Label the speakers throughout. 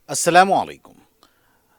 Speaker 1: السلام علیکم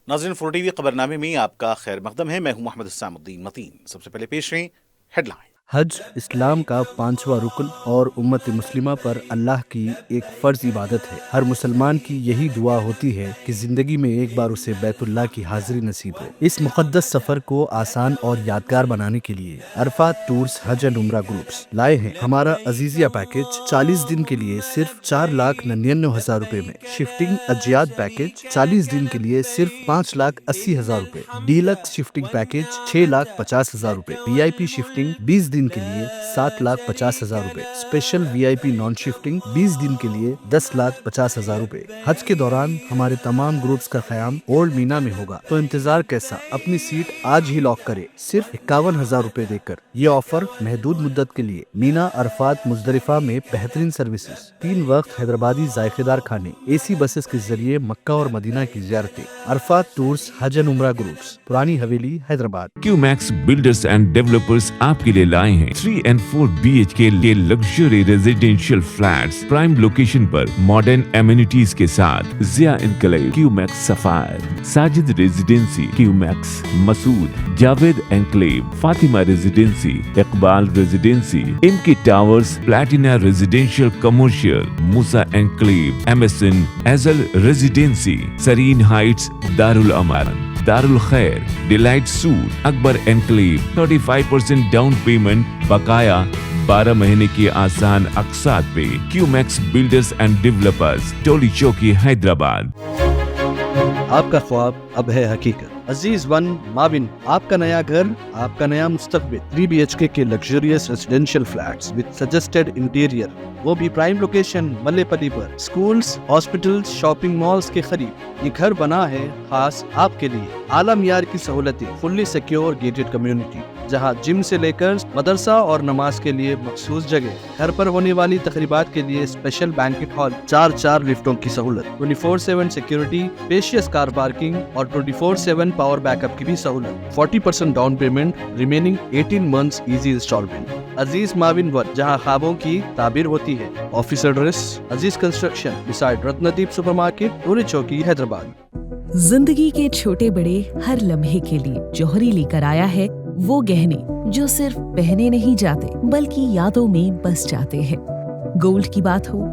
Speaker 1: ناظرین، فور ٹی وی خبرنامے میں آپ کا خیر مقدم ہے۔ میں ہوں محمد حسام الدین متین۔ سب سے پہلے پیش ہیں ہیڈ لائن۔
Speaker 2: حج اسلام کا 5واں رکن اور امت مسلمہ پر اللہ کی ایک فرض عبادت ہے۔ ہر مسلمان کی یہی دعا ہوتی ہے کہ زندگی میں ایک بار اسے بیت اللہ کی حاضری نصیب ہو۔ اس مقدس سفر کو آسان اور یادگار بنانے کے لیے عرفات ٹورز حج اینڈ عمرہ گروپس لائے ہیں ہمارا عزیزیہ پیکج 40 دن کے لیے صرف 4,99,000 روپے میں، شفٹنگ اجیاد پیکج 40 دن کے لیے صرف 5,80,000 روپے، ڈیلکس شفٹنگ پیکج 6,50,000 روپے، وی آئی پی شفٹنگ 20 دن کے لیے 7,50,000 روپے، اسپیشل وی آئی پی نان شفٹنگ 20 دن کے لیے 10,50,000 روپے۔ حج کے دوران ہمارے تمام گروپس کا قیام اولڈ مینا میں ہوگا، تو انتظار کیسا؟ اپنی سیٹ آج ہی لاک کرے صرف 51,000 روپے دے کر۔ یہ آفر محدود مدت کے لیے۔ مینا، عرفات، مزدلفہ میں بہترین سروسز، 3 وقت حیدرآبادی ذائقے دار کھانے، اے سی بسز کے ذریعے مکہ اور مدینہ کی زیارتیں۔ عرفات ٹورز حج اینڈ عمرہ groups, Purani Haveli, Hyderabad.
Speaker 3: QMax builders and developers آپ کے لیے لائے ہیں 3 and 4 BHK کے luxury residential flats prime location پر ماڈرن ایمینٹیز کے ساتھ۔ Zia enclave, QMax sapphire, Sajid residency, QMax Masood, Javed enclave, Fatima residency, Iqbal residency, ان کی towers, platina residential commercial, Musa enclave, MSN ایزل residency, serene heights, Darulaman, Darulkhair, delight suite, Akbar enclave, 35% down payment بقایا 12 مہینے کی آسان اقساط پہ۔ QMax بلڈرز اینڈ ڈیولپرز، ٹولی چوکی، حیدرآباد۔
Speaker 2: آپ کا خواب اب ہے حقیقت۔ عزیز ون مابن، آپ کا نیا گھر، آپ کا نیا مستقبل۔ 3 BHK کے luxurious residential flats with suggested interior, وہ بھی پرائم لوکیشن ملے پلی پر، سکولز، ہاسپٹلز، شاپنگ مالز کے قریب۔ یہ گھر بنا ہے خاص آپ کے لیے۔ اعلیٰ معیار کی سہولتیں، فلی سیکیور گیٹڈ کمیونٹی، جہاں جم سے لے کر مدرسہ اور نماز کے لیے مخصوص جگہ، گھر پر ہونے والی تقریبات کے لیے اسپیشل بینکٹ ہال، 4 لفٹوں کی سہولت، 24/7 سیکیورٹی، اسپیشیس کار پارکنگ اور 24/7 پاور بیک اپ کی بھی سہولت۔ 40% down payment, remaining 18 months easy instalment. Aziz معاون ون، جہاں خوابوں کی تعبیر ہوتی ہے۔ Office address Aziz construction beside Ratnadeep super market, Toli Chowki, Hyderabad.
Speaker 4: زندگی کے چھوٹے بڑے ہر لمحے کے لیے جوہری لے کر آیا ہے وہ گہنے جو صرف پہنے نہیں جاتے بلکہ یادوں میں بس جاتے ہیں۔ گولڈ کی بات ہو،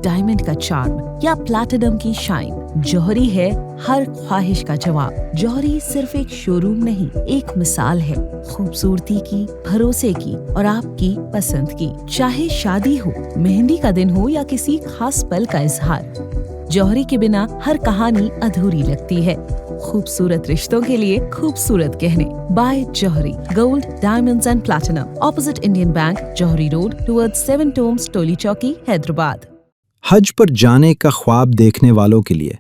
Speaker 4: ڈائمنڈ کا چارم یا پلاٹینم کی شائن، جوہری ہے ہر خواہش کا جواب۔ جوہری صرف ایک شو روم نہیں، ایک مثال ہے خوبصورتی کی، بھروسے کی اور آپ کی پسند کی۔ چاہے شادی ہو، مہندی کا دن ہو یا کسی خاص پل کا اظہار، جوہری کے بنا ہر کہانی ادھوری لگتی ہے۔ خوبصورت رشتوں کے لیے خوبصورت گہنے، بائے جوہری، gold, diamonds and platinum, opposite Indian bank, جوہری روڈ، ٹورڈ 7 ٹومز، ٹولی چوکی، حیدرآباد۔
Speaker 5: حج پر جانے کا خواب دیکھنے والوں کے لیے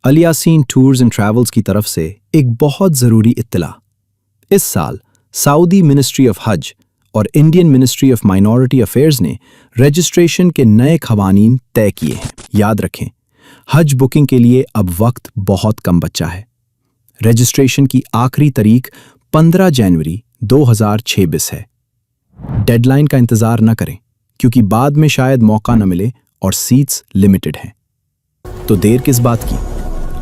Speaker 5: الیاسین ٹورز اینڈ ٹریولز کی طرف سے ایک بہت ضروری اطلاع۔ اس سال سعودی منسٹری آف حج اور Indian ministry of minority affairs نے رجسٹریشن کے نئے قوانین طے کیے ہیں۔ یاد رکھیں، حج بکنگ کے لیے اب وقت بہت کم بچا ہے۔ رجسٹریشن کی آخری تاریخ 15 جنوری 2026 ہے۔ ڈیڈ لائن کا انتظار نہ کریں، کیونکہ بعد میں شاید موقع نہ ملے اور سیٹس لمیٹڈ ہیں۔ تو دیر کس بات کی؟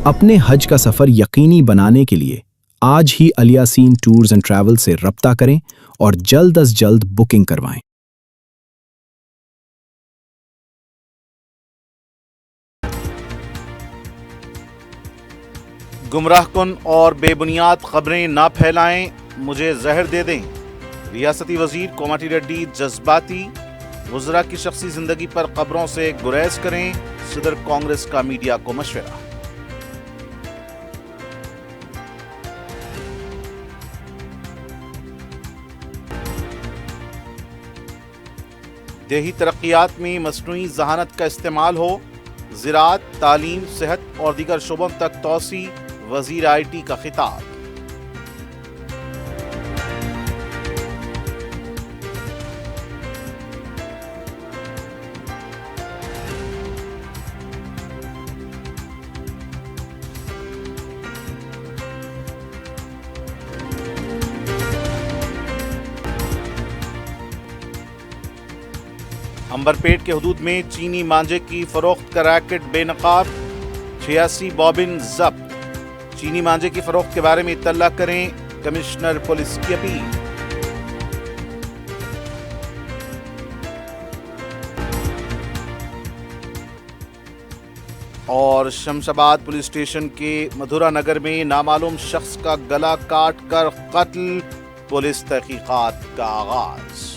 Speaker 5: اپنے حج کا سفر یقینی بنانے کے لیے آج ہی الیاسین ٹورز اینڈ ٹریول سے رابطہ کریں اور جلد از جلد بکنگ کروائیں۔
Speaker 1: گمراہ کن اور بے بنیاد خبریں نہ پھیلائیں، مجھے زہر دے دیں۔ ریاستی وزیر کوماٹی ریڈی جذباتی، وزراء کی شخصی زندگی پر خبروں سے گریز کریں، صدر کانگریس کا میڈیا کو مشورہ۔ دیہی ترقیات میں مصنوعی ذہانت کا استعمال ہو، زراعت، تعلیم، صحت اور دیگر شعبوں تک توسیع، وزیر IT کا خطاب۔ عنبر پیٹ کے حدود میں چینی مانجے کی فروخت کا ریکٹ بے نقاب، 86 बॉबिन जब्त। चीनी मांझे की फरोख्त के बारे में इत्तला करें, कमिश्नर पुलिस की अपील। और शमशाबाद पुलिस स्टेशन के मधुरा नगर में नामालूम शख्स का गला काट कर कत्ल, पुलिस तहकीकात का आगाज।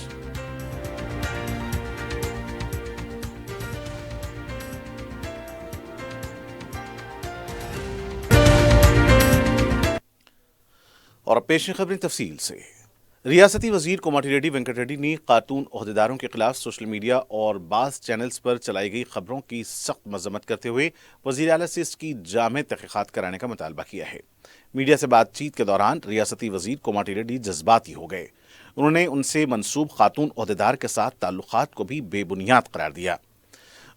Speaker 1: और अब पेश खबरें तफसील से। रियासती वजीर कोमाटी रेड्डी वेंकट रेड्डी ने खातून ओहदेदारों के खिलाफ सोशल मीडिया और बाज़ चैनल्स पर चलाई गई खबरों की सख्त मजम्मत करते हुए वज़ीर आला से इसकी जामे तहक़ीक़ात कराने का मुतालबा किया है। मीडिया से बातचीत के दौरान रियासती वजीर कोमाटी रेड्डी जज्बाती हो गए। उन्होंने उनसे मंसूब खातून ओहदेदार के साथ ताल्लुकात को भी बेबुनियाद करार दिया।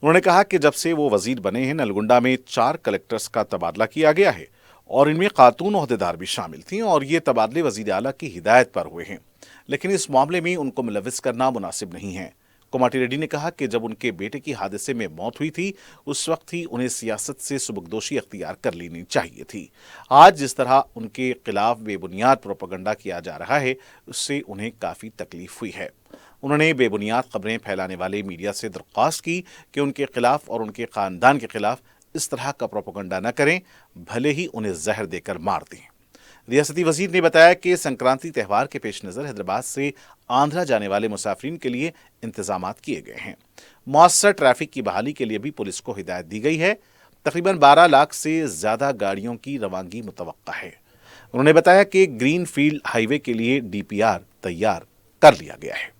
Speaker 1: उन्होंने कहा कि जब से वो वजीर बने हैं, नलगुंडा में 4 कलेक्टर्स का तबादला किया गया है और इनमें खातून ओहदेदार भी शामिल थीं और ये तबादले वजीर आला की हिदायत पर हुए हैं, लेकिन इस मामले में उनको मुलविस करना मुनासिब नहीं है। कोमाटी रेड्डी ने कहा कि जब उनके बेटे की हादसे में मौत हुई थी, उस वक्त ही उन्हें सियासत से सुबकदोशी अख्तियार कर लेनी चाहिए थी। आज जिस तरह उनके खिलाफ बेबुनियाद प्रोपेगेंडा किया जा रहा है, उससे उन्हें काफ़ी तकलीफ हुई है। उन्होंने बेबुनियाद खबरें फैलाने वाले मीडिया से दरख्वास्त की कि उनके खिलाफ और उनके ख़ानदान के खिलाफ इस तरह का प्रोपेगेंडा न करें, भले ही उन्हें जहर देकर मार दें। रियासती वजीर ने बताया कि संक्रांति त्यौहार के पेश नज़र हैदराबाद से आंध्रा जाने वाले मुसाफिरीन के लिए इंतजामात किए गए हैं। मौसर ट्रैफिक की बहाली के लिए भी पुलिस को हिदायत दी गई है। तकरीबन 12 लाख से ज़्यादा गाड़ियों की रवानगी मुतवक्का है। उन्होंने बताया कि ग्रीन फील्ड हाईवे के लिए DPR तैयार कर लिया गया है।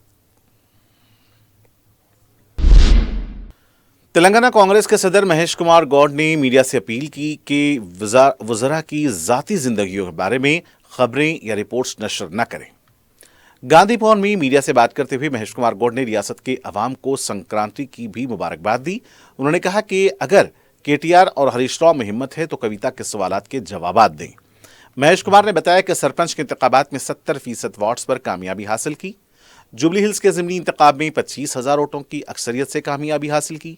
Speaker 1: तेलंगाना कांग्रेस के सदर महेश कुमार गौड़ ने मीडिया से अपील की कि वज़रा की ज़ाती ज़िंदगियों के बारे में खबरें या रिपोर्ट्स नशर न करें। गांधी भवन में मीडिया से बात करते हुए महेश कुमार गौड़ ने रियासत के अवाम को संक्रांति की भी मुबारकबाद दी। उन्होंने कहा कि अगर KTR और हरीश राव में हिम्मत है तो कविता के सवालात के जवाबात दें। महेश कुमार ने बताया कि सरपंच के इंतखाबात में 70% वार्ड्स पर कामयाबी हासिल की। जुबली हिल्स के ज़िमनी इंतखाब में 25,000 वोटों की अक्सरियत से कामयाबी हासिल की।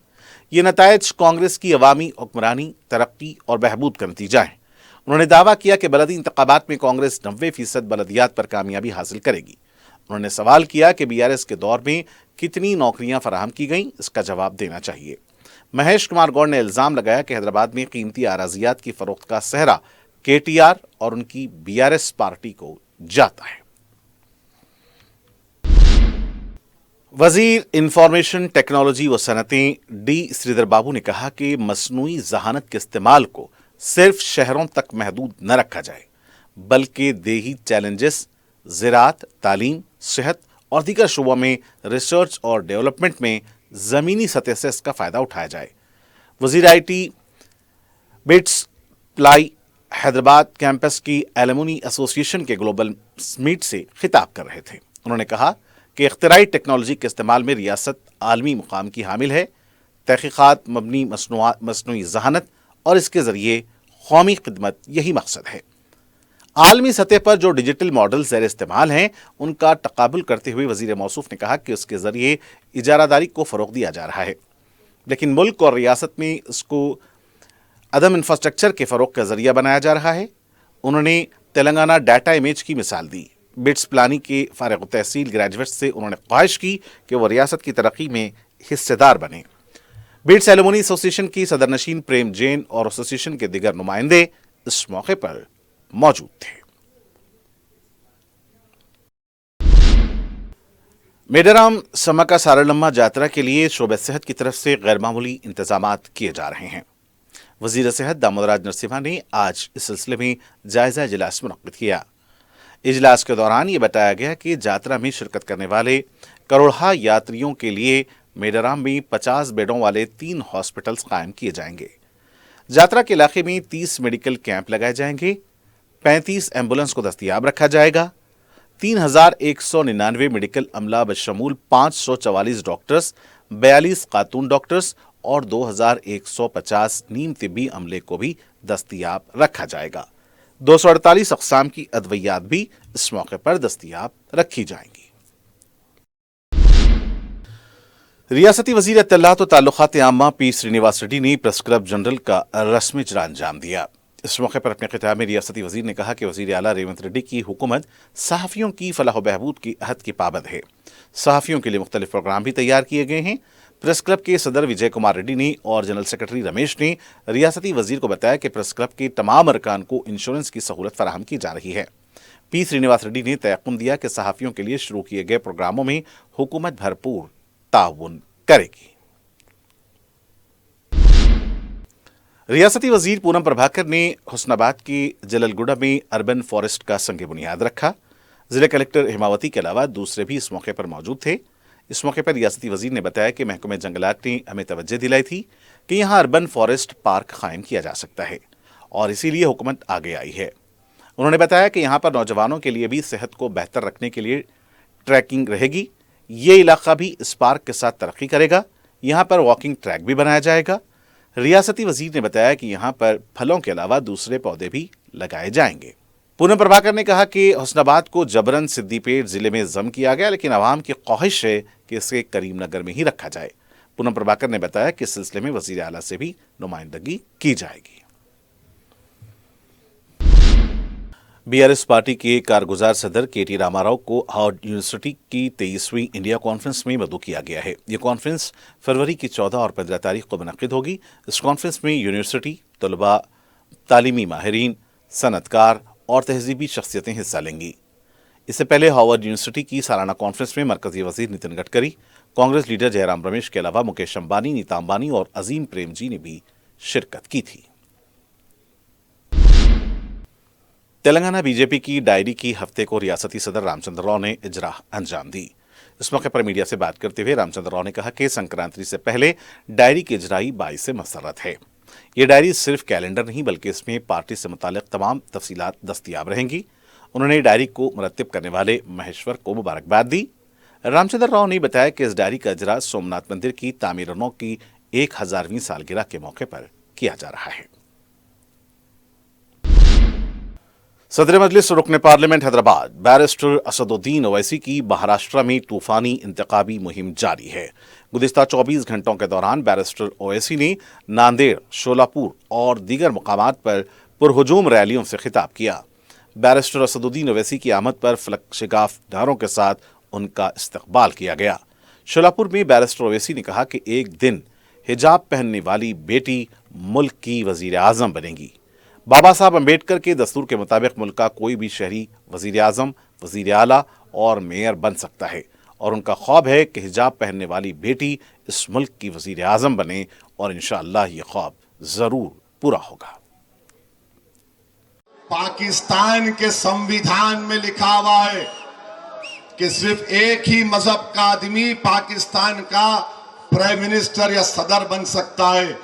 Speaker 1: ये नतायज कांग्रेस की अवामी हुक्मरानी, तरक्की और बहबूद का नतीजा है। उन्होंने दावा किया कि बलदी इंतखाबात में कांग्रेस 90% बलदियात पर कामयाबी हासिल करेगी। उन्होंने सवाल किया कि BRS के दौर में कितनी नौकरियां फराहम की गईं, इसका जवाब देना चाहिए। महेश कुमार गौड़ ने इल्जाम लगाया कि हैदराबाद में कीमती आराजियात की फरोख्त का सेहरा KTR और उनकी BRS पार्टी को जाता है। वजीर इंफॉर्मेशन टेक्नोलॉजी व सनतें D श्रीधर बाबू ने कहा कि मसनूई जहानत के इस्तेमाल को सिर्फ शहरों तक महदूद न रखा जाए, बल्कि देही चैलेंजेस, ज़राअत, तालीम, सेहत और दीगर शोबों में रिसर्च और डेवलपमेंट में ज़मीनी सतह से इसका फ़ायदा उठाया जाए। वजीर IT bits ply Hyderabad campus की एलुमनी एसोसिएशन के ग्लोबल मीट से खिताब कर रहे थे। उन्होंने कहा कि इख्तिराई टेक्नोलॉजी के इस्तेमाल में रियासत आलमी मुकाम की हामिल है। तहकीकात मबनी मसनूई जहानत और इसके ज़रिए कौमी खिदमत यही मकसद है। आलमी सतह पर जो डिजिटल मॉडल ज़ेर इस्तेमाल हैं, उनका तकाबुल करते हुए वज़ीर मौसूफ ने कहा कि उसके ज़रिए इजारादारी को फ़रोग़ दिया जा रहा है, लेकिन मुल्क और रियासत में इसको अदम इंफ्रास्ट्रक्चर के फ़रोग़ का ज़रिया बनाया जा रहा है। उन्होंने तेलंगाना डाटा इमेज की मिसाल दी। बिट्स प्लानी के फारिग तहसील ग्रेजुएट से उन्होंने ख्वाहिश की कि वह रियासत की तरक्की में हिस्सेदार बने। बिट्स एलुमनी एसोसिएशन की सदरनशीन प्रेम जैन और एसोसिएशन के दिगर नुमाइंदे इस मौके पर मौजूद थे। मेडाराम समका सारलम्मा यात्रा के लिए शोबे सेहत की तरफ से गैरमामूली इंतजामात किए जा रहे हैं। वजीर सेहत दामोदराज नरसिम्हा ने आज इस सिलसिले में जायजा इजलास मुनक्किद किया। इजलास के दौरान ये बताया गया कि यात्रा में शिरकत करने वाले करोड़हा यात्रियों के लिए मेडाराम में 50 बेडों वाले 3 हॉस्पिटल्स कायम किए जाएंगे। यात्रा के इलाके में 30 मेडिकल कैंप लगाए जाएंगे, 35 एम्बुलेंस को दस्तयाब रखा जाएगा, 3199 मेडिकल अमला बशमूल 544 डॉक्टर्स, 42 खातून डॉक्टर्स और 2150 नीम तिब्बी अमले को भी दस्तयाब रखा जाएगा। 248 अक़साम की अदवियात भी इस मौके पर दस्तयाब रखी जाएंगी। रियासती वजीर इत्तलात और ताल्लुकात आम्मा पी श्रीनिवास रेड्डी ने प्रेस क्लब जनरल का रस्मी इजरा अंजाम दिया। इस मौके पर अपने खिताब में रियासती वजीर ने कहा कि वजीर आला रेवंत रेड्डी की हुकूमत सहाफ़ियों की फलाह बहबूद की अहद की पाबंद है। सहाफ़ियों के लिए मुख्तलिफ प्रोग्राम भी तैयार किए गए हैं। प्रेस क्लब के सदर विजय कुमार रेड्डी ने और जनरल सेक्रेटरी रमेश ने रियासती वजीर को बताया कि प्रेस क्लब के तमाम अरकान को इंश्योरेंस की सहूलत फराहम की जा रही है। पी श्रीनिवास रेड्डी ने तयक़ुन दिया कि सहाफ़ियों के लिए शुरू किए गए प्रोग्रामों में हुकूमत भरपूर ताउन करेगी। रियासती वजीर पूनम प्रभाकर ने हुस्नाबाद के जललगुड़ा में अर्बन फॉरेस्ट का संग बुनियाद रखा। जिला कलेक्टर हिमावती के अलावा दूसरे भी इस मौके पर मौजूद थे। इस मौके पर रियासती वजीर ने बताया कि महकमे जंगलात ने हमें तवज्जो दिलाई थी कि यहाँ अर्बन फॉरेस्ट पार्क कायम किया जा सकता है और इसीलिए हुकूमत आगे आई है। उन्होंने बताया कि यहाँ पर नौजवानों के लिए भी सेहत को बेहतर रखने के लिए ट्रैकिंग रहेगी। ये इलाका भी इस पार्क के साथ तरक्की करेगा। यहाँ पर वॉकिंग ट्रैक भी बनाया जाएगा। रियासती वजीर ने बताया कि यहाँ पर फलों के अलावा दूसरे पौधे भी लगाए जाएंगे। पूनम प्रभाकर ने कहा कि हुस्नाबाद को जबरन सिद्दीपेट जिले में जम किया गया, लेकिन आवाम की ख्वाहिश है कि इसे करीमनगर में ही रखा जाए। पूनम प्रभाकर ने बताया कि इस सिलसिले में वजीर आला से भी नुमाइंदगी की जाएगी। बीआरएस पार्टी के कारगुजार सदर केटी रामाराव को हार्वर्ड यूनिवर्सिटी की 23वीं इंडिया कॉन्फ्रेंस में मदऊ किया गया है। ये कॉन्फ्रेंस फरवरी की 14 और 15 तारीख को मुनक्किद होगी। इस कॉन्फ्रेंस में यूनिवर्सिटी, तलबा, तालीमी माहिरीन, सनतकार और तहजीबी शख्सियतें हिस्सा लेंगी। इससे पहले हार्वर्ड यूनिवर्सिटी की सालाना कॉन्फ्रेंस में मरकजी वजीर नितिन गडकरी, कांग्रेस लीडर जयराम रमेश के अलावा मुकेश अंबानी, नीता अंबानी और अजीम प्रेमजी ने भी शिरकत की थी। तेलंगाना बीजेपी की डायरी की हफ्ते को रियासती सदर रामचंद्र राव ने इजरा अंजाम दी। इस मौके पर मीडिया से बात करते हुए रामचंद्र राव ने कहा कि संक्रांति से पहले डायरी की इजराई बाइस मसरत है। ये डायरी सिर्फ कैलेंडर नहीं बल्कि इसमें पार्टी से मुतालिक तमाम तफसीलात दस्तियाब रहेंगी। उन्होंने डायरी को मुरत्तिब करने वाले महेश्वर को मुबारकबाद दी। रामचंद्र राव ने बताया कि इस डायरी का इजरा सोमनाथ मंदिर की तामीरनों की 1000वीं सालगिरह के मौके पर किया जा रहा है। सदर मजलिस रुकन पार्लियामेंट हैदराबाद बैरिस्टर असदुद्दीन ओवैसी की महाराष्ट्र में तूफानी इंतखाबी मुहिम जारी है। गुज़िश्ता 24 घंटों के दौरान बैरिस्टर ओवैसी ने नांदेड़, शोलापुर और दीगर मकामात पर पुरहुजूम रैलियों से खिताब किया। बैरिस्टर असदुद्दीन ओवैसी की आमद पर फलक-शिगाफ नारों के साथ उनका इस्तकबाल किया गया। शोलापुर में बैरिस्टर ओवैसी ने कहा कि एक दिन हिजाब पहनने वाली बेटी मुल्क की वजीर आज़म बनेगी। बाबा साहब अम्बेडकर के दस्तूर के मुताबिक मुल्क का कोई भी शहरी वजीर आज़म, वजीर आला और मेयर बन सकता है और उनका ख्वाब है कि हिजाब पहनने वाली बेटी इस मुल्क की वजीर आज़म बने और इंशाअल्लाह ये ख्वाब जरूर पूरा होगा।
Speaker 6: पाकिस्तान के संविधान में लिखा हुआ है कि सिर्फ एक ही मजहब का आदमी पाकिस्तान का प्राइम मिनिस्टर या सदर बन सकता है।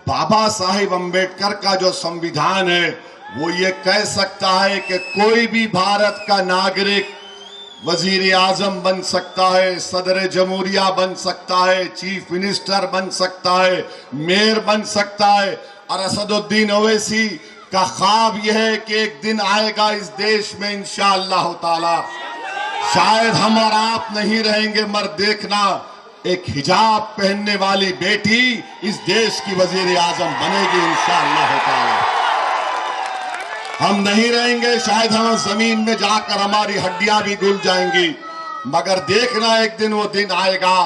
Speaker 6: बाबा साहिब अम्बेडकर का जो संविधान है वो ये कह सकता है कि कोई भी भारत का नागरिक वजीर आजम बन सकता है, सदर जमहूरिया बन सकता है, चीफ मिनिस्टर बन सकता है, मेयर बन सकता है। और असदुद्दीन ओवैसी का ख्वाब यह है कि एक दिन आएगा इस देश में इंशाअल्लाह ताला, शायद हम और आप नहीं रहेंगे मगर देखना एक हिजाब पहनने वाली बेटी इस देश की वजीर आजम बनेगी इंशाअल्लाह ताला। हम नहीं रहेंगे, शायद हम जमीन में जाकर हमारी हड्डियां भी घुल जाएंगी, मगर देखना एक दिन वो दिन आएगा।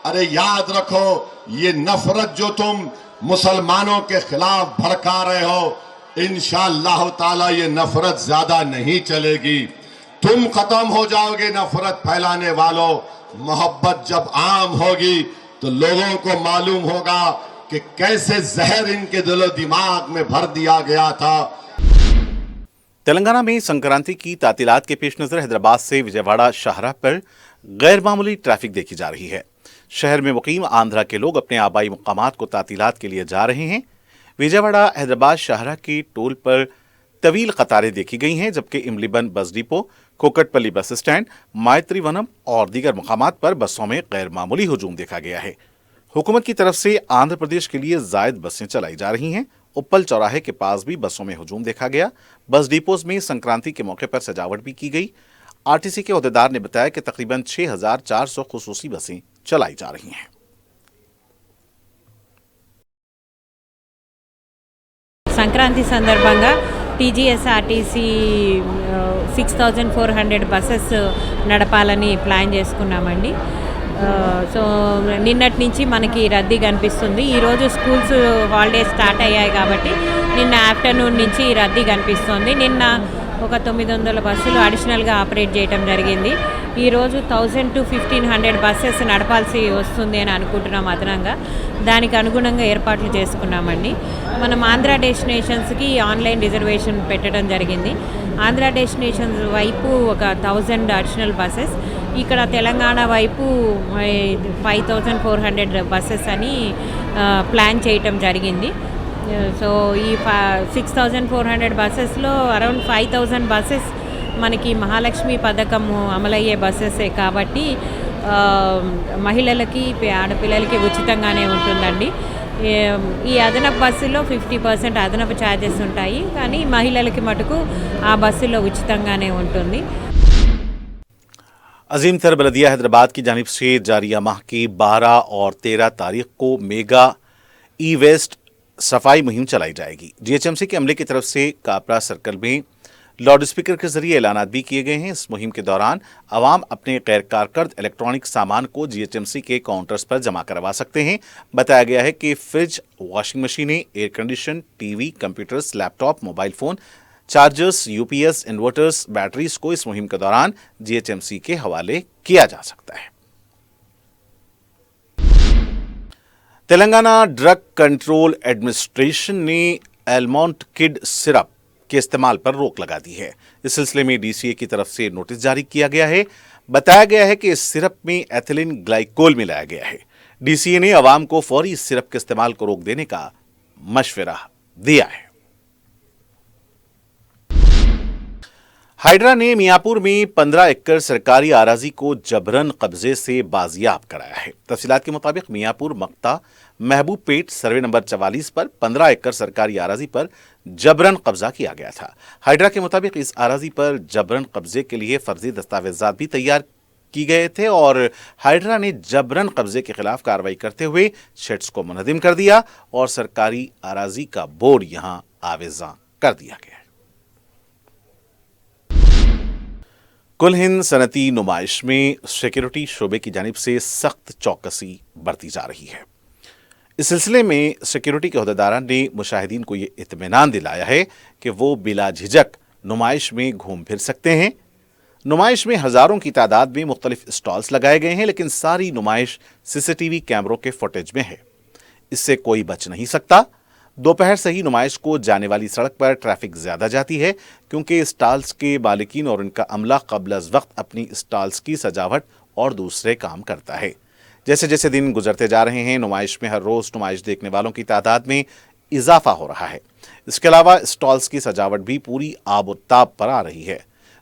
Speaker 6: अरे याद रखो, ये नफरत जो तुम मुसलमानों के खिलाफ भड़का रहे हो, इंशाअल्लाह ताला ये नफरत ज्यादा नहीं चलेगी। तुम खत्म हो जाओगे नफरत फैलाने वालों। मोहब्बत जब आम होगी तो लोगों को मालूम होगा कि कैसे जहर इनके दिलो दिमाग में भर दिया गया था।
Speaker 1: तेलंगाना में संक्रांति की तातीलात के पेश नजर हैदराबाद से विजयवाड़ा शाहराह पर गैर मामूली ट्रैफिक देखी जा रही है। शहर में मुकीम आंध्रा के लोग अपने आबाई मुकामात को तातीलात के लिए जा रहे हैं। विजयवाड़ा हैदराबाद शाहराह की टोल पर तवील कतारें देखी गई हैं, जबकि इमलीबन bus depot, Kukatpally bus stand, Mayatri वनम और दीगर मकामात पर बसों में गैर मामूली हुजूम देखा गया है। हुकूमत की तरफ से आंध्र प्रदेश के लिए जायद बसें चलाई जा रही हैं। उप्पल चौराहे के पास भी बसों में हुजूम देखा गया। बस डिपोज में संक्रांति के मौके पर सजावट भी की गई। आरटीसी के अहदेदार ने बताया कि तकरीबन 6400 खुसूसी बसें चलाई जा रही हैं।
Speaker 7: సంక్రాంతి సందర్భంగా టీజీఎస్ఆర్టీసీ 6400 బస్సెస్ నడపాలని ప్లాన్ చేసుకున్నామండి. సో నిన్నటి నుంచి మనకి రద్దీ కనిపిస్తుంది. ఈరోజు స్కూల్స్ హాలిడేస్ స్టార్ట్ అయ్యాయి కాబట్టి నిన్న ఆఫ్టర్నూన్ నుంచి రద్దీ కనిపిస్తుంది. నిన్న ఒక 900 బస్సులు అడిషనల్గా ఆపరేట్ చేయడం జరిగింది. ఈరోజు 1000 to 1500 బస్సెస్ నడపాల్సి వస్తుంది అని అనుకుంటున్నాం అదనంగా. దానికి అనుగుణంగా ఏర్పాట్లు చేసుకున్నామండి. మనం ఆంధ్ర డెస్టినేషన్స్కి ఆన్లైన్ రిజర్వేషన్ పెట్టడం జరిగింది. ఆంధ్ర డెస్టినేషన్స్ వైపు ఒక 1000 అడిషనల్ బస్సెస్, ఇక్కడ తెలంగాణ వైపు 5400 బస్సెస్ అని ప్లాన్ చేయటం జరిగింది. సో ఈ 6400 బస్సెస్లో అరౌండ్ 5000 బస్సెస్ మనకి మహాలక్ష్మి పథకము అమలయ్యే బస్సెసే కాబట్టి మహిళలకి ఆడపిల్లలకి ఉచితంగానే ఉంటుందండి. ఈ అదనపు బస్సులో 50% అదనపు ఛార్జెస్ ఉంటాయి, కానీ మహిళలకి మటుకు ఆ బస్సులో ఉచితంగానే ఉంటుంది.
Speaker 1: अजीम तर बल्दिया हैदराबाद की जानिब से जारिया माह की 12 और 13 तारीख को मेगा ई वेस्ट सफाई मुहिम चलाई जाएगी. जीएचएमसी के अमले की तरफ से कापरा सर्कल में लाउड स्पीकर के जरिए ऐलानात भी किए गए हैं. इस मुहिम के दौरान आवाम अपने गैर कारकर्द इलेक्ट्रॉनिक सामान को जीएचएमसी के काउंटर्स पर जमा करवा सकते हैं. बताया गया है कि फ्रिज, वॉशिंग मशीनें, air condition, TV, computers, laptop, mobile phone, chargers, UPS, inverters, batteries को इस मुहिम के दौरान जीएचएमसी के हवाले किया जा सकता है. तेलंगाना ड्रग कंट्रोल एडमिनिस्ट्रेशन ने एलमोंट किड सिरप के इस्तेमाल पर रोक लगा दी है. इस सिलसिले में डीसीए की तरफ से नोटिस जारी किया गया है. बताया गया है कि इस सिरप में एथिलीन ग्लाइकोल मिलाया गया है. डीसीए ने अवाम को फौरी इस सिरप के इस्तेमाल को रोक देने का मशवरा दिया है. हाइड्रा ने मियापुर में 15 एकड़ सरकारी आराजी को जबरन कब्जे से बाजियाब कराया है. तफसीलात के मुताबिक मियापुर मक्ता महबूब पेट सर्वे नंबर 44 पर 15 एकड़ सरकारी आराजी पर जबरन कब्जा किया गया था. हाइड्रा के मुताबिक इस आराजी पर जबरन कब्जे के लिए फर्जी दस्तावेजात भी तैयार की गए थे और हाइड्रा ने जबरन कब्जे के खिलाफ कार्रवाई करते हुए शेड्स को मुनहदिम कर दिया और सरकारी आराजी का बोर्ड यहां आवेजा कर दिया गया. कुल हिंद सनती नुमाइश में सिक्योरिटी शोबे की जानिब से सख्त चौकसी बरती जा रही है. इस सिलसिले में सिक्योरिटी के अहदेदारान ने मुशाहिदीन को ये इत्मीनान दिलाया है कि वो बिला झिझक नुमाइश में घूम फिर सकते हैं. नुमाइश में हज़ारों की तादाद में मुख्तलिफ स्टॉल्स लगाए गए हैं, लेकिन सारी नुमाइश सीसीटीवी कैमरों के फुटेज में है. इससे कोई बच नहीं सकता. दोपहर से ही नुमाइश को जाने वाली सड़क पर ट्रैफिक ज़्यादा जाती है, क्योंकि स्टॉल्स के मालिकीन और उनका अमला क़ब्ल अज़ वक्त अपनी स्टॉल्स की सजावट और दूसरे काम करता है. जैसे जैसे दिन गुजरते जा रहे हैं, नुमाइश में हर रोज़ नुमाइश देखने वालों की तादाद में इजाफा हो रहा है. इसके अलावा स्टॉल्स की सजावट भी पूरी आबोताब पर आ रही है,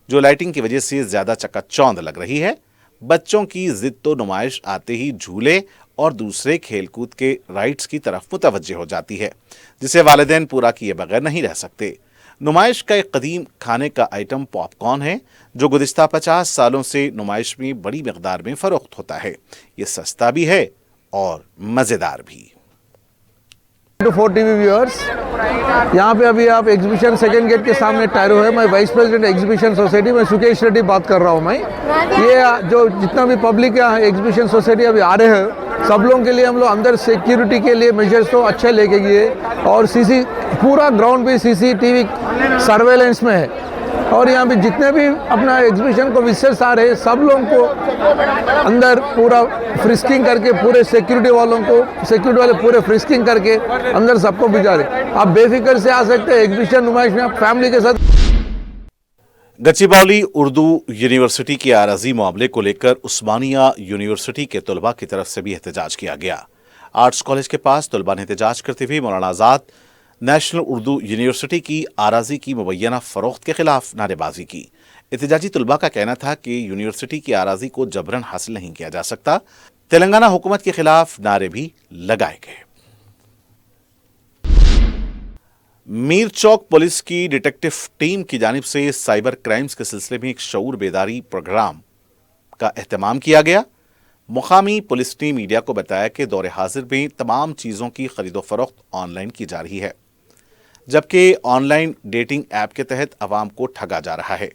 Speaker 1: जो लाइटिंग की वजह से ज़्यादा चकाचौंध लग रही है. बच्चों की जिद तो नुमाइश आते ही झूले और दूसरे खेलकूद के राइड्स की तरफ मुतवज्जे हो जाती है, जिसे वालिदैन पूरा किए बगैर नहीं रह सकते. नुमाइश का एक कदीम खाने का आइटम पॉपकॉर्न है, जो गुज़िश्ता 50 सालों से नुमाइश में बड़ी मकदार में फ़रोख्त होता है. ये सस्ता भी है और मज़ेदार भी.
Speaker 8: 4 टीवी व्यूअर्स, यहाँ पे अभी आप एग्जीबिशन सेकेंड गेट के सामने टायरो है. मैं वाइस प्रेसिडेंट एग्जीबिशन सोसाइटी में सुकेश रेड्डी बात कर रहा हूँ. मैं ये जो जितना भी पब्लिक यहाँ एग्जीबिशन सोसाइटी अभी आ रहे हैं, सब लोगों के लिए हम लोग अंदर सिक्योरिटी के लिए मेजर्स तो अच्छे लेके गए और पूरा ग्राउंड भी सीसीटीवी सर्वेलेंस में है. और यहाँ पे जितने भी अपना एग्जीबिशन को विजिटर्स आ रहे हैं, सब लोगों को अंदर पूरा फ्रिस्किंग करके, पूरे सिक्योरिटी वाले पूरे फ्रिस्किंग करके अंदर सबको भिजा रहे. आप बेफिक्र से आ सकते हैं एग्जीबिशन नुमाइश में, आप फैमिली के साथ.
Speaker 1: गच्चीबौली उर्दू यूनिवर्सिटी के आराजी मामले को लेकर उस्मानिया यूनिवर्सिटी के तलबा की तरफ से भी एहतजाज किया गया. आर्ट्स कॉलेज के पास तलबा ने एहतजाज करते हुए मौलाना आज़ाद नेशनल उर्दू यूनिवर्सिटी की आराजी की मुबैना फ़रोख्त के खिलाफ नारेबाजी की. एहतजाजी तलबा का कहना था कि यूनिवर्सिटी की आराजी को जबरन हासिल नहीं किया जा सकता. तेलंगाना हुकूमत के खिलाफ नारे भी लगाए गए. मीर चौक पुलिस की डिटेक्टिव टीम की जानिब से साइबर क्राइम्स के सिलसिले में एक शऊर बेदारी प्रोग्राम का एहतमाम किया गया. मुकामी पुलिस ने मीडिया को बताया कि दौरे हाजिर में तमाम चीज़ों की खरीदो फरोख्त ऑनलाइन की जा रही है. जबकि ऑनलाइन डेटिंग ऐप के तहत अवाम को ठगा जा रहा है।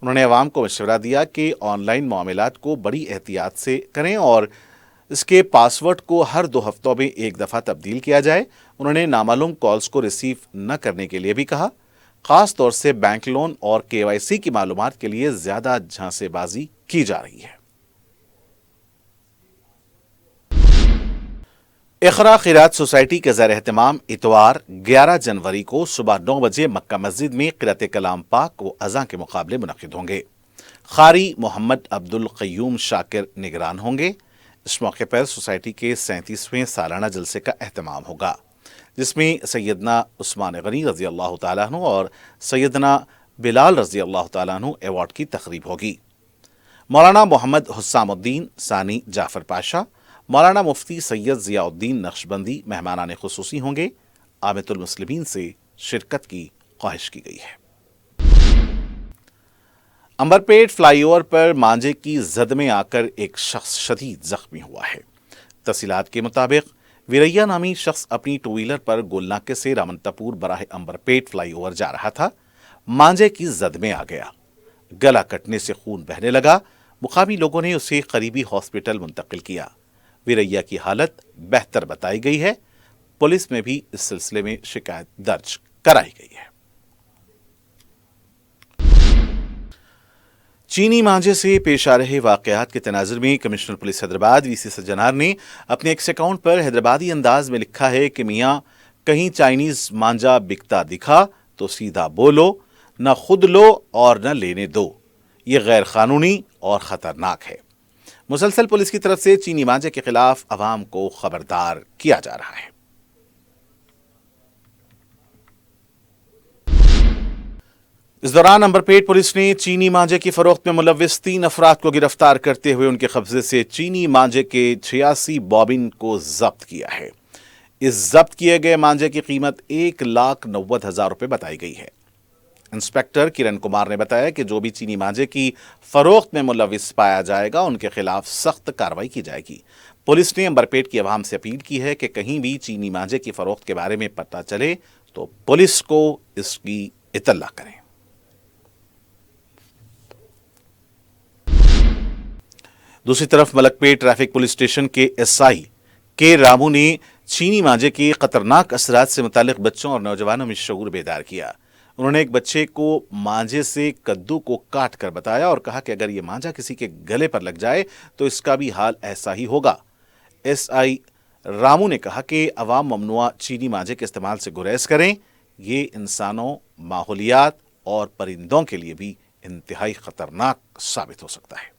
Speaker 1: उन्होंने अवाम को मशवरा दिया कि ऑनलाइन मामलात को बड़ी एहतियात से करें और इसके पासवर्ड को हर 2 हफ्तों में एक दफ़ा तब्दील किया जाए। उन्होंने नामालूम कॉल्स को रिसीव न करने के लिए भी कहा। खास तौर से बैंक लोन और KYC की मालूमात के लिए ज्यादा झांसेबाजी की जा रही है। इखरा खिरात सोसाइटी के ज़ेर एहतमाम इतवार 11 जनवरी को सुबह 9 बजे मक्का मस्जिद में क़िरात कलाम पाक व अज़ां के मुकाबले मुनक़िद होंगे। क़ारी मोहम्मद अब्दुल क़य्यूम शाकिर निगरान होंगे। इस मौके पर सोसाइटी के 37वें सालाना जलसे का एहतमाम होगा, जिसमें सैयदना उस्मान गनी रज़ी अल्लाह तआला अन्हु और सैयदना बिलाल रज़ी अल्लाह तआला अन्हु अवार्ड की तक़रीब होगी। मौलाना मोहम्मद हुस्सामुद्दीन सानी जाफ़र पाशा, मौलाना मुफ्ती सैयद ज़ियाउद्दीन नक्शबंदी मेहमानाने खुसूसी होंगे। आमितुल मुस्लिमीन से शिरकत की ख्वाहिश की गई है। अंबरपेट फ्लाईओवर पर मांझे की जद में आकर एक शख्स शदीद जख्मी हुआ है। तफसीलात के मुताबिक वीरैया नामी शख्स अपनी टू व्हीलर पर गोलनाके से रामनतापुर बराह अंबरपेट फ्लाईओवर जा रहा था। मांझे की जद में आ गया, गला कटने से खून बहने लगा। मुकामी लोगों ने उसे करीबी हॉस्पिटल मुंतकिल किया। वीरैया की हालत बेहतर बताई गई है। पुलिस में भी इस सिलसिले में शिकायत दर्ज कराई गई है। चीनी मांझे से पेश आ रहे वाकयात के तनाजुर में commissioner police Hyderabad VC Sajjanar ने अपने एक्स अकाउंट पर हैदराबादी अंदाज में लिखा है कि मियाँ कहीं चाइनीज मांझा बिकता दिखा तो सीधा बोलो, न खुद लो और न लेने दो। ये गैर कानूनी और खतरनाक है। मुसलसल पुलिस की तरफ से चीनी मांझे के खिलाफ अवाम को खबरदार किया जा रहा है। इस दौरान अंबरपेट पुलिस ने चीनी मांझे की फरोख्त में मुलव्विस 3 अफराद को गिरफ्तार करते हुए उनके कब्जे से चीनी मांझे के 86 बॉबिन को जब्त किया है। इस जब्त किए गए मांझे की कीमत 1,90,000 रुपये बताई गई है। इंस्पेक्टर किरण कुमार ने बताया कि जो भी चीनी मांझे की फरोख्त में मुलव्विस पाया जाएगा उनके खिलाफ सख्त कार्रवाई की जाएगी। पुलिस ने अंबरपेट की आवाम से अपील की है कि कहीं भी चीनी मांझे की फरोख्त के बारे में पता चले तो पुलिस को इसकी इत्तला करें। दूसरी तरफ मलकपेट ट्रैफिक पुलिस स्टेशन के SI के रामू ने चीनी मांझे के खतरनाक असरात से मुतालिक बच्चों और नौजवानों में शऊर बेदार किया। उन्होंने एक बच्चे को मांझे से कद्दू को काट कर बताया और कहा कि अगर ये मांझा किसी के गले पर लग जाए तो इसका भी हाल ऐसा ही होगा। SI रामू ने कहा कि अवाम ममनुआ चीनी मांझे के इस्तेमाल से गुरेज करें। ये इंसानों, माहौलियात और परिंदों के लिए भी इंतहाई खतरनाक साबित हो सकता है।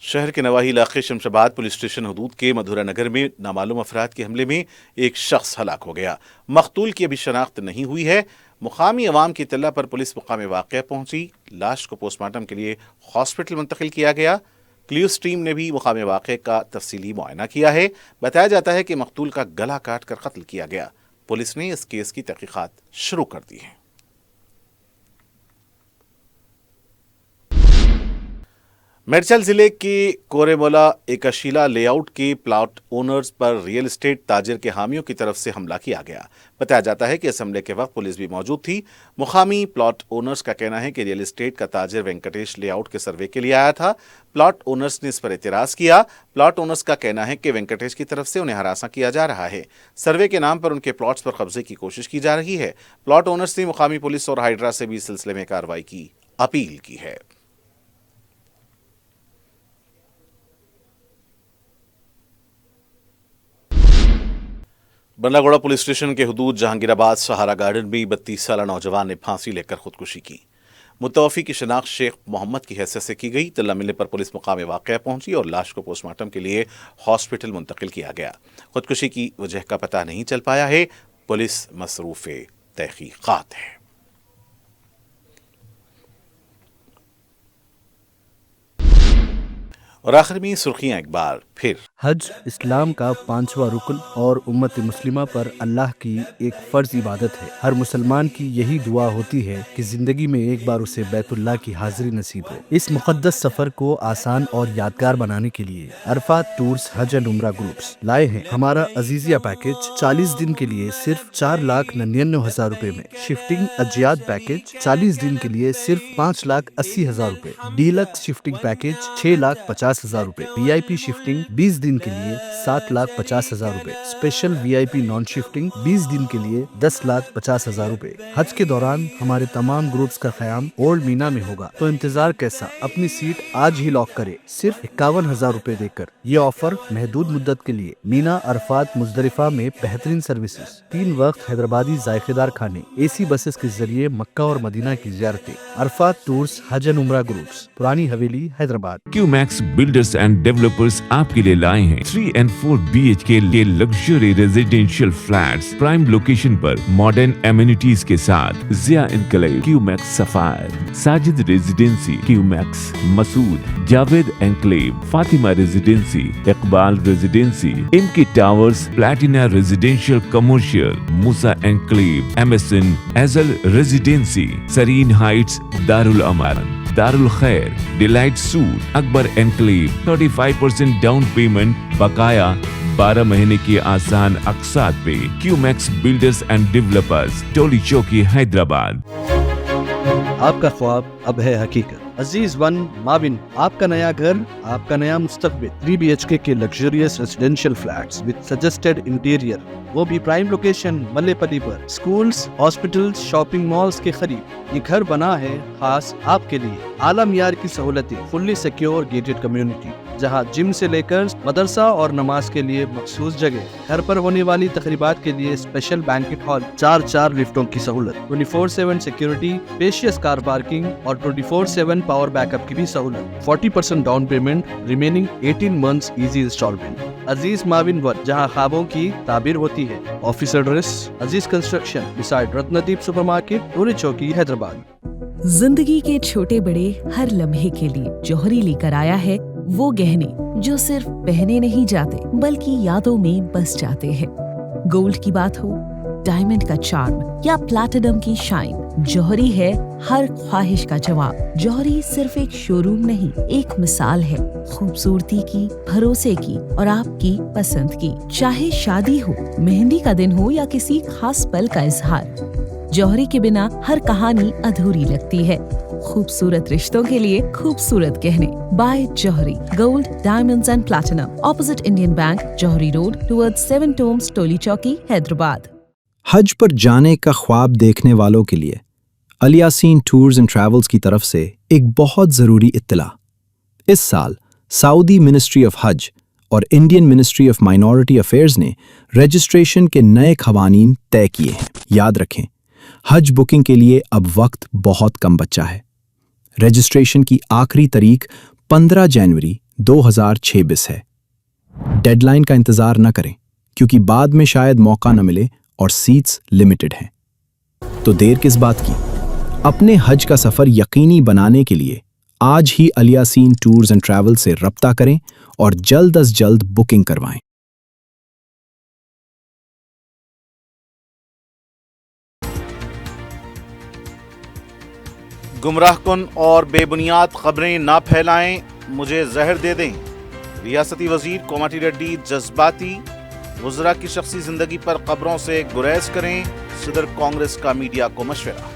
Speaker 1: शहर के नवाही इलाके शमशाबाद पुलिस स्टेशन हदूद के मधुरा नगर में नामालूम अफराद के हमले में एक शख्स हलाक हो गया। मकतूल की अभी शनाख्त नहीं हुई है। मुकामी अवाम की इत्तला पर पुलिस मुकाम वाक़या पहुंची। लाश को पोस्टमार्टम के लिए हॉस्पिटल मुंतकिल किया गया। क्ल्यूज टीम ने भी मुकाम वाक़े का तफसीली मुआयना किया है। बताया जाता है कि मकतूल का गला काट कर कत्ल किया गया। पुलिस ने इस केस की तहकीकात शुरू कर दी है। मेरचल जिले के कोरेमोला एकाशीला लेआउट के प्लॉट ओनर्स पर रियल एस्टेट ताजिर के हामियों की तरफ से हमला किया गया। बताया जाता है कि इस हमले के वक्त पुलिस भी मौजूद थी। मुकामी प्लॉट ओनर्स का कहना है कि रियल एस्टेट का ताजिर वेंकटेश लेआउट के सर्वे के लिए आया था। प्लॉट ओनर्स ने इस पर एतराज किया। प्लॉट ओनर्स का कहना है कि वेंकटेश की तरफ से उन्हें हरासा किया जा रहा है। सर्वे के नाम पर उनके प्लॉट्स पर कब्जे की कोशिश की जा रही है। प्लॉट ओनर्स ने मुकामी पुलिस और हाइड्रा से भी इस सिलसिले में कार्रवाई की अपील की है। बंडलागोड़ा पुलिस स्टेशन के हुदूद जहांगीराबाद सहारा गार्डन में 32 साला नौजवान ने फांसी लेकर खुदकुशी की। मुतवफ़ी की शनाख्त शेख मोहम्मद की हैसियत से की गई। इत्तला मिलने पर पुलिस मुकाम वाक़या पहुंची और लाश को पोस्टमार्टम के लिए हॉस्पिटल मुंतकिल किया गया। खुदकुशी की वजह का पता नहीं चल पाया है। पुलिस मसरूफ़ तहक़ीक़ात है। और आखिर में सुर्खियां एक बार फिर।
Speaker 2: हज इस्लाम का 5वां रुकन और उम्मत मुस्लिमा पर अल्लाह की एक फर्ज इबादत है। हर मुसलमान की यही दुआ होती है कि जिंदगी में एक बार उसे बैतुल्लाह की हाजिरी नसीब हो। इस मुकद्दस सफर को आसान और यादगार बनाने के लिए अरफात टूर्स हज एंड उम्रा ग्रुप्स लाए हैं हमारा अजीजिया पैकेज 40 दिन के लिए सिर्फ 4,99,000 रुपए में, शिफ्टिंग अजियात पैकेज 40 दिन के लिए सिर्फ 5,80,000 रुपए, डीलक्स शिफ्टिंग पैकेज 6,50,000 रुपए, VIP शिफ्टिंग 20 दिन के लिए 7,50,000 रुपए, स्पेशल VIP नॉन शिफ्टिंग 20 दिन के लिए 10,50,000 रुपए। हज के दौरान हमारे तमाम ग्रुप्स का क़याम ओल्ड मीना में होगा, तो इंतजार कैसा, अपनी सीट आज ही लॉक करे सिर्फ 51,000 रुपए देकर। ये ऑफर महदूद मुद्दत के लिए। मीना, अरफात, मुजदलिफा में बेहतरीन सर्विसेज, 3 वक्त हैदराबादी जायकेदार खाने, AC बसेस के जरिए मक्का और मदीना की ज़ियारतें। अरफात टूर्स हज एंड उम्रा groups, Purani Haveli, Hyderabad.
Speaker 3: QMax builders and developers आपके लिए लाए हैं 3 and 4 BHK के luxury residential flats prime location पर मॉडर्न एमिनिटीज के साथ। Zia enclave, QMax sapphire, Sajid residency, QMax Masood, Javed enclave, Fatima residency, Iqbal residency, इनकी towers, platina residential commercial, Musa enclave, MSN एजल residency, serene heights, Darul Aman, Darul Khair, delight suite, Akbar enclave, 35% down payment, बकाया 12 महीने की आसान अकसात पे। क्यूमैक्स बिल्डर्स एंड डेवलपर्स, टोली चौकी, हैदराबाद।
Speaker 2: आपका ख्वाब अब है हकीकत। अजीज वन माविन, आपका नया घर, आपका नया मुस्तकबिल। 3 BHK के luxurious residential flats with suggested interior, वो भी प्राइम लोकेशन मल्लेपल्ली पर, स्कूल्स, हॉस्पिटल्स, शॉपिंग मॉल्स के करीब। ये घर बना है खास आपके लिए। आला मियार की सहूलतें, फुल्ली सिक्योर गेटेड कम्युनिटी, जहां जिम से लेकर मदरसा और नमाज के लिए मखसूस जगह। घर पर होने वाली तकरीबात के लिए स्पेशल बैंकेट हॉल, 4 लिफ्टों की सहूलत, 24/7 सिक्योरिटी, स्पेशियस कार पार्किंग और 24/7 पावर बैकअप की भी सहूलत। 40% down payment, remaining 18 months easy instalment. Aziz माविन वन, जहां ख्वाबों की ताबीर होती है। Office address Aziz construction beside Ratnadeep supermarket, Toli Chowki, Hyderabad.
Speaker 4: जिंदगी के छोटे बड़े हर लम्हे के लिए जौहरी लेकर आया है वो गहने जो सिर्फ पहने नहीं जाते बल्कि यादों में बस जाते हैं। गोल्ड की बात हो, डायमंड का चार्म या प्लैटिनम की शाइन, जौहरी है हर ख्वाहिश का जवाब। जौहरी सिर्फ एक शोरूम नहीं, एक मिसाल है खूबसूरती की, भरोसे की और आपकी पसंद की। चाहे शादी हो, मेहंदी का दिन हो या किसी खास पल का इजहार, जौहरी के बिना हर कहानी अधूरी लगती है। खूबसूरत रिश्तों के लिए खूबसूरत गहने by Jauhari, gold, diamonds and platinum, opposite Indian Bank, Jauhari road, towards 7 tombs, Toli Chowki, Hyderabad.
Speaker 5: हज पर जाने का ख्वाब देखने वालों के लिए अलियासीन टूर्स एंड ट्रैवल्स की तरफ से एक बहुत ज़रूरी इत्तला। इस साल सऊदी मिनिस्ट्री ऑफ हज और Indian ministry of minority affairs ने रजिस्ट्रेशन के नए क़वानीन तय किए हैं। याद रखें, हज बुकिंग के लिए अब वक्त बहुत कम बचा है। रजिस्ट्रेशन की आखिरी तारीख 15 जनवरी 2026 है। डेडलाइन का इंतज़ार न करें, क्योंकि बाद में शायद मौका न मिले और सीट्स लिमिटेड हैं। तो देर किस बात की? अपने हज का सफ़र यकीनी बनाने के लिए आज ही अलियासीन टूर्स एंड ट्रैवल से रब्ता करें और जल्द अज जल्द बुकिंग करवाएं।
Speaker 1: गुमराहकुन और बेबुनियाद खबरें ना फैलाएं, मुझे जहर दे दें। रियासती वजीर कोमाटी रेड्डी जज्बाती, वज़रा की शख्सी जिंदगी पर खबरों से गुरेज करें, सदर कांग्रेस का मीडिया को मशवरा।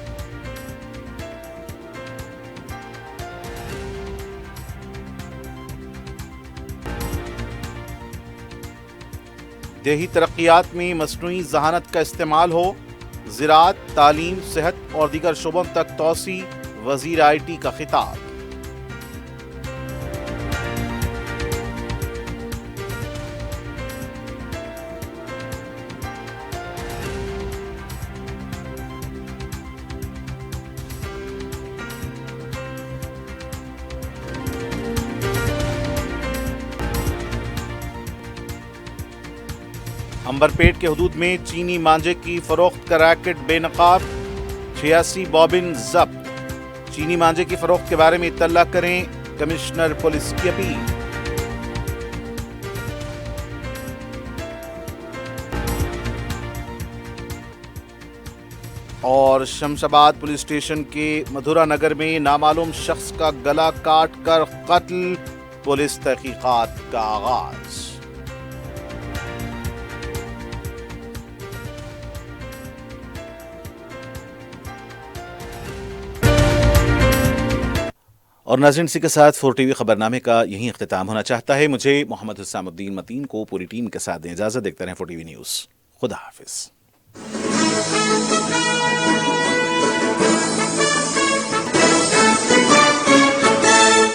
Speaker 1: देही तरक्यात में मसनूई जहानत का इस्तेमाल हो, ज़राअत, तालीम, सेहत और दीगर शोबों तक तोसी, वज़ीर IT का खिताब। अंबरपेट के हदूद में चीनी मांझे की फरोख्त का रैकेट बेनकाब, 86 बॉबिन जब्त। चीनी मांझे की फरोख्त के बारे में इत्तला करें, कमिश्नर पुलिस की अपील। اور شمشاباد پولیس اسٹیشن کے مدھورا نگر میں نامعلوم شخص کا گلا کاٹ کر قتل، پولیس تحقیقات کا آغاز۔ اور ناظرین، اسی کے ساتھ 4 ٹی وی خبرنامے کا یہیں اختتام ہونا چاہتا ہے۔ مجھے محمد حسام الدین متین کو پوری ٹیم کے ساتھ دیں اجازت۔ دیکھتے رہیں 4 ٹی وی نیوز۔ خدا حافظ۔